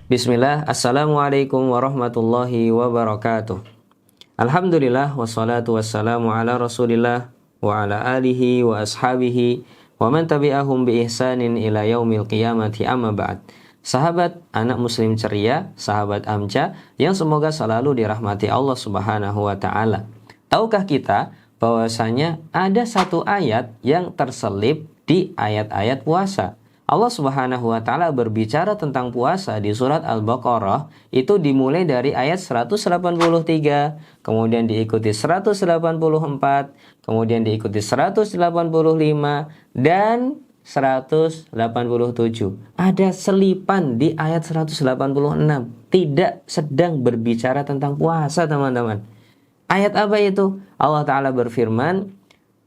Bismillah, Assalamualaikum warahmatullahi wabarakatuh. Alhamdulillah, wassalatu wassalamu ala rasulillah wa ala alihi wa ashabihi wa man tabi'ahum bi ihsanin ila yaumil qiyamati amma ba'd. Sahabat anak muslim ceria, sahabat Amca yang semoga selalu dirahmati Allah subhanahu wa ta'ala. Tahukah kita bahwasanya ada satu ayat yang terselip di ayat-ayat puasa? Allah subhanahu wa ta'ala berbicara tentang puasa di surat Al-Baqarah itu dimulai dari ayat 183, kemudian diikuti 184, kemudian diikuti 185 dan 187. Ada selipan di ayat 186, tidak sedang berbicara tentang puasa, teman-teman. Ayat apa itu? Allah ta'ala berfirman,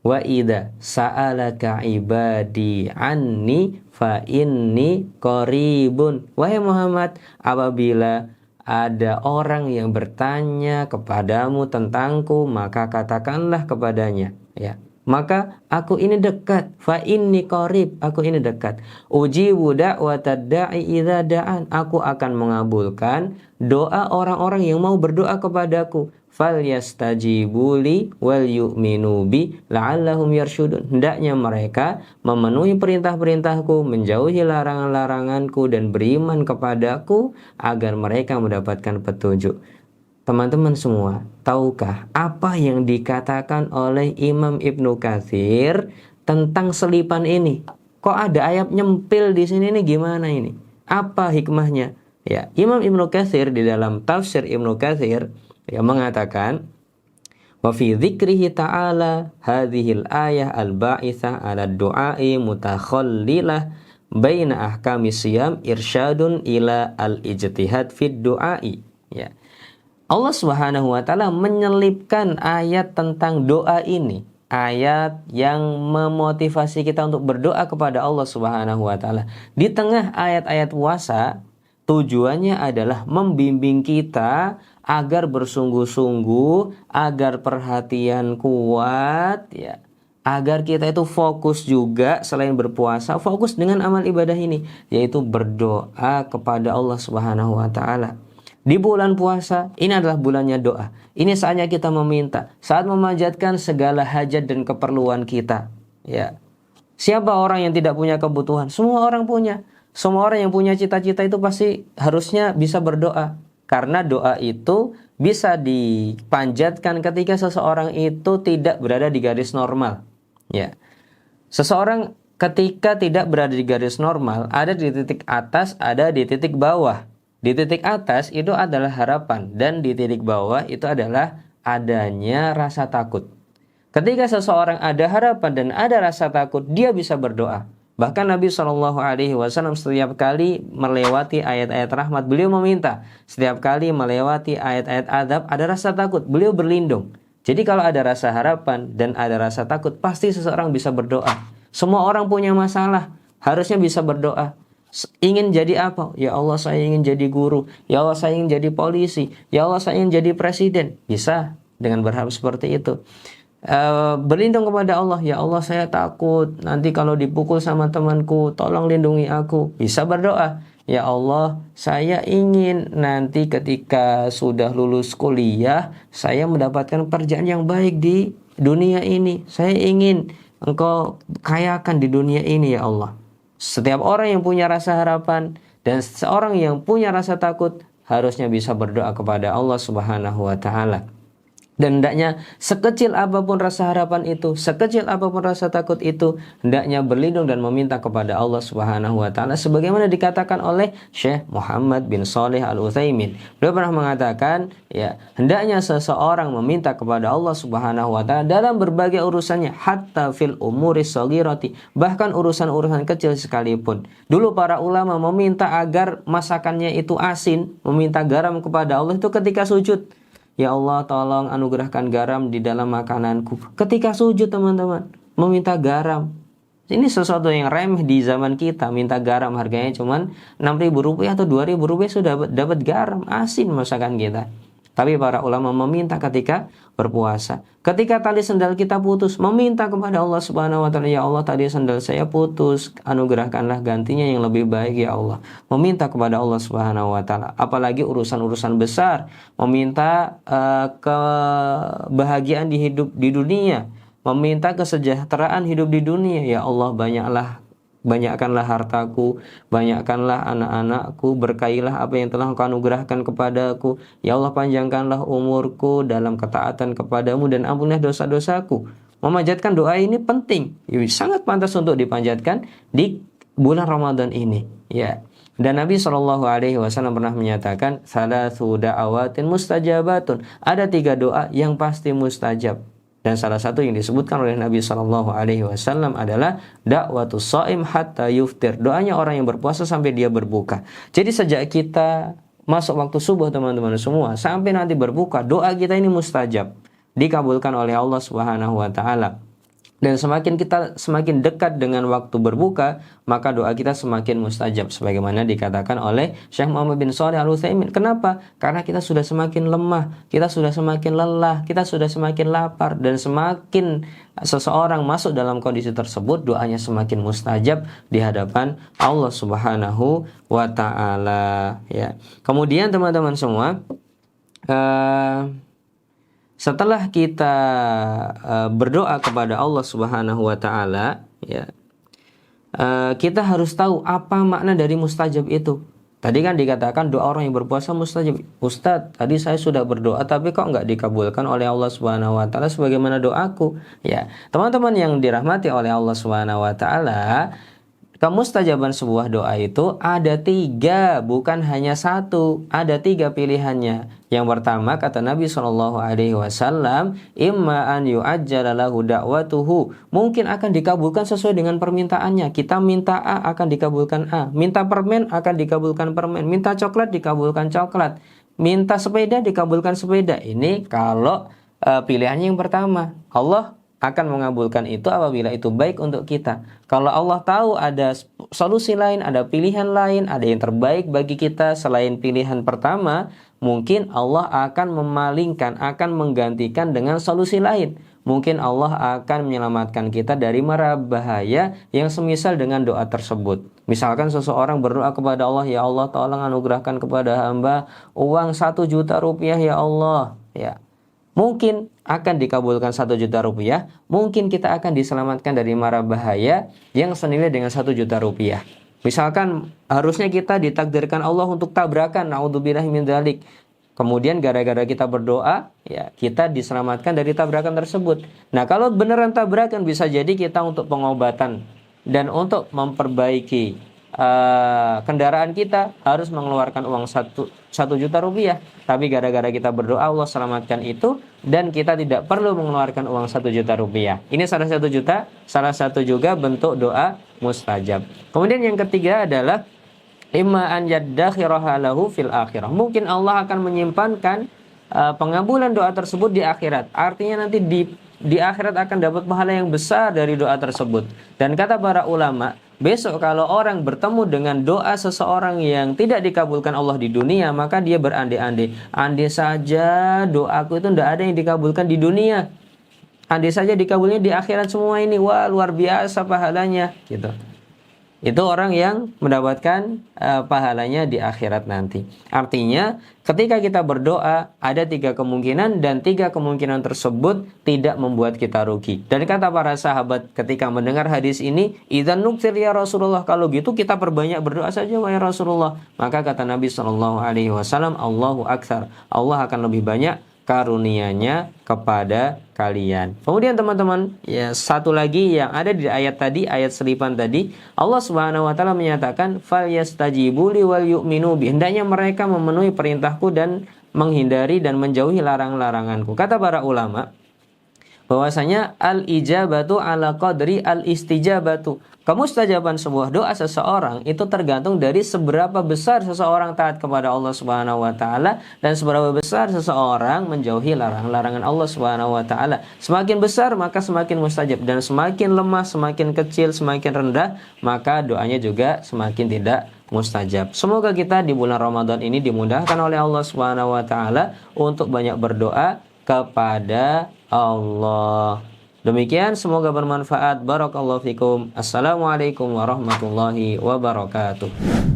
wa idza sa'alaka ibadi anni fa inni qaribun. Wahai Muhammad, apabila ada orang yang bertanya kepadamu tentangku, maka katakanlah kepadanya, ya, maka aku ini dekat. Fa inni qarib, aku ini dekat. Ujibu da'watad da'i idza da'an, aku akan mengabulkan doa orang-orang yang mau berdoa kepadaku. Falyastajibuli wal yu'minu bi la'allahum yarsyudun. Hendaknya mereka memenuhi perintah-perintahku, menjauhi larangan-laranganku, dan beriman kepadaku agar mereka mendapatkan petunjuk. Teman-teman semua, tahukah apa yang dikatakan oleh Imam Ibnu Katsir tentang selipan ini? Kok ada ayat nyempil di sini nih, gimana ini? Apa hikmahnya? Ya, Imam Ibnu Katsir di dalam tafsir Ibnu Katsir yang mengatakan wa fi dzikrihi ta'ala hadhil ayah al-ba'itsah 'ala du'a'i mutakhallilah baina ahkami siyam irsyadun ila al-ijtihad fid du'a'i. Ya. Allah Subhanahu wa taala menyelipkan ayat tentang doa ini, ayat yang memotivasi kita untuk berdoa kepada Allah Subhanahu wa taala. Di tengah ayat-ayat puasa, tujuannya adalah membimbing kita agar bersungguh-sungguh, agar perhatian kuat, ya, agar kita itu fokus juga selain berpuasa, fokus dengan amal ibadah ini, yaitu berdoa kepada Allah Subhanahu wa taala. Di bulan puasa, ini adalah bulannya doa. Ini saatnya kita meminta, saat memanjatkan segala hajat dan keperluan kita, ya. Siapa orang yang tidak punya kebutuhan? Semua orang punya. Semua orang yang punya cita-cita itu pasti harusnya bisa berdoa. Karena doa itu bisa dipanjatkan ketika seseorang itu tidak berada di garis normal. Ya. Seseorang ketika tidak berada di garis normal, ada di titik atas, ada di titik bawah. Di titik atas itu adalah harapan, dan di titik bawah itu adalah adanya rasa takut. Ketika seseorang ada harapan dan ada rasa takut, dia bisa berdoa. Bahkan Nabi SAW setiap kali melewati ayat-ayat rahmat, beliau meminta. Setiap kali melewati ayat-ayat adab, ada rasa takut, beliau berlindung. Jadi kalau ada rasa harapan dan ada rasa takut, pasti seseorang bisa berdoa. Semua orang punya masalah, harusnya bisa berdoa. Ingin jadi apa? Ya Allah, saya ingin jadi guru. Ya Allah, saya ingin jadi polisi. Ya Allah, saya ingin jadi presiden. Bisa dengan berharap seperti itu. Berlindung kepada Allah. Ya Allah, saya takut nanti kalau dipukul sama temanku, tolong lindungi aku. Bisa berdoa. Ya Allah, saya ingin nanti ketika sudah lulus kuliah, saya mendapatkan pekerjaan yang baik di dunia ini. Saya ingin Engkau kayakan di dunia ini, ya Allah. Setiap orang yang punya rasa harapan dan seorang yang punya rasa takut harusnya bisa berdoa kepada Allah Subhanahu wa taala. Dan hendaknya sekecil apapun rasa harapan itu, sekecil apapun rasa takut itu, hendaknya berlindung dan meminta kepada Allah Subhanahu wa taala, sebagaimana dikatakan oleh Syekh Muhammad bin Shalih Al-Utsaimin. Beliau pernah mengatakan, ya, hendaknya seseorang meminta kepada Allah Subhanahu wa taala dalam berbagai urusannya, hatta fil umuris shaghirati, bahkan urusan-urusan kecil sekalipun. Dulu para ulama meminta agar masakannya itu asin, meminta garam kepada Allah itu ketika sujud. Ya Allah, tolong anugerahkan garam di dalam makananku. Ketika sujud, teman-teman, meminta garam. Ini sesuatu yang remeh di zaman kita. Minta garam harganya cuma 6.000 rupiah atau 2.000 rupiah sudah dapat garam asin masakan kita. Tapi para ulama meminta ketika berpuasa. Ketika tali sendal kita putus, meminta kepada Allah Subhanahu wa taala, ya Allah tali sendal saya putus, anugerahkanlah gantinya yang lebih baik ya Allah. Meminta kepada Allah Subhanahu wa taala. Apalagi urusan-urusan besar, meminta kebahagiaan di hidup di dunia, meminta kesejahteraan hidup di dunia. Ya Allah, banyakkanlah hartaku, banyakkanlah anak-anakku, berkailah apa yang telah Engkau anugerahkan kepadaku. Ya Allah, panjangkanlah umurku dalam ketaatan kepadamu dan ampunilah dosa-dosaku. Memanjatkan doa ini penting, sangat pantas untuk dipanjatkan di bulan Ramadan ini. Ya. Dan Nabi SAW pernah menyatakan, salatsu da'awatin mustajabatun. Ada 3 doa yang pasti mustajab. Dan salah satu yang disebutkan oleh Nabi SAW adalah dakwatus shaim hatta yuftir. Doanya orang yang berpuasa sampai dia berbuka. Jadi sejak kita masuk waktu subuh teman-teman semua sampai nanti berbuka, doa kita ini mustajab, dikabulkan oleh Allah Subhanahu wa taala. Dan semakin dekat dengan waktu berbuka, maka doa kita semakin mustajab, sebagaimana dikatakan oleh Syekh Muhammad bin Shalih Al-Utsaimin. Kenapa? Karena kita sudah semakin lemah, kita sudah semakin lelah, kita sudah semakin lapar, dan semakin seseorang masuk dalam kondisi tersebut, doanya semakin mustajab di hadapan Allah Subhanahu wa taala, ya. Kemudian teman-teman semua, setelah kita berdoa kepada Allah Subhanahu wa taala, ya, kita harus tahu apa makna dari mustajab itu. Tadi kan dikatakan doa orang yang berpuasa mustajab. Ustadz, tadi saya sudah berdoa tapi kok nggak dikabulkan oleh Allah Subhanahu wa taala sebagaimana doaku. Ya, teman-teman yang dirahmati oleh Allah Subhanahu wa taala, kemustajaban sebuah doa itu ada 3, bukan hanya 1. Ada 3 pilihannya. Yang pertama, kata Nabi SAW, imma an yu'ajjala lahu da'watuhu. Mungkin akan dikabulkan sesuai dengan permintaannya. Kita minta A, akan dikabulkan A. Minta permen, akan dikabulkan permen. Minta coklat, dikabulkan coklat. Minta sepeda, dikabulkan sepeda. Ini kalau pilihannya yang pertama. Allah akan mengabulkan itu apabila itu baik untuk kita. Kalau Allah tahu ada solusi lain, ada pilihan lain, ada yang terbaik bagi kita selain pilihan pertama, mungkin Allah akan memalingkan, akan menggantikan dengan solusi lain. Mungkin Allah akan menyelamatkan kita dari mara bahaya yang semisal dengan doa tersebut. Misalkan seseorang berdoa kepada Allah, ya Allah tolong anugerahkan kepada hamba uang 1 juta rupiah ya Allah. Ya. Mungkin akan dikabulkan 1 juta rupiah, mungkin kita akan diselamatkan dari mara bahaya yang senilai dengan 1 juta rupiah. Misalkan harusnya kita ditakdirkan Allah untuk tabrakan, naudzubillahi min dzalik. Kemudian gara-gara kita berdoa, ya kita diselamatkan dari tabrakan tersebut. Nah, kalau beneran tabrakan, bisa jadi kita untuk pengobatan dan untuk memperbaiki kendaraan kita harus mengeluarkan uang 1 juta rupiah. Tapi gara-gara kita berdoa, Allah selamatkan itu, dan kita tidak perlu mengeluarkan uang 1 juta rupiah. Ini salah satu juga bentuk doa mustajab. Kemudian yang ketiga adalah imma an yaddakhiraha lahu fil akhirah. Mungkin Allah akan menyimpankan pengabulan doa tersebut di akhirat. Artinya nanti di akhirat akan dapat pahala yang besar dari doa tersebut. Dan kata para ulama, besok kalau orang bertemu dengan doa seseorang yang tidak dikabulkan Allah di dunia, maka dia berandai-andai, andai saja doaku itu tidak ada yang dikabulkan di dunia, andai saja dikabulnya di akhirat semua ini, wah luar biasa pahalanya, gitu. Itu orang yang mendapatkan pahalanya di akhirat nanti. Artinya ketika kita berdoa ada 3 kemungkinan, dan 3 kemungkinan tersebut tidak membuat kita rugi. Dan kata para sahabat ketika mendengar hadis ini, idzan nuktir ya Rasulullah, kalau gitu kita perbanyak berdoa saja wahai Rasulullah. Maka kata Nabi SAW, Allahu aktsar, Allah akan lebih banyak karunia-Nya kepada kalian. Kemudian teman-teman, ya satu lagi yang ada di ayat tadi, ayat selipan tadi, Allah Subhanahu wa taala menyatakan falyastajibu li wal yu'minu bi. Hendaknya mereka memenuhi perintahku dan menghindari dan menjauhi larang-laranganku. Kata para ulama bahwasanya al-ijabatu ala qadri al-istijabatu. Kemustajaban sebuah doa seseorang itu tergantung dari seberapa besar seseorang taat kepada Allah Subhanahu wa taala dan seberapa besar seseorang menjauhi larangan-larangan Allah Subhanahu wa taala. Semakin besar maka semakin mustajab, dan semakin lemah, semakin kecil, semakin rendah, maka doanya juga semakin tidak mustajab. Semoga kita di bulan Ramadan ini dimudahkan oleh Allah Subhanahu wa taala untuk banyak berdoa, kepada Allah. Demikian, semoga bermanfaat. Barakallahu fikum. Assalamualaikum warahmatullahi wabarakatuh.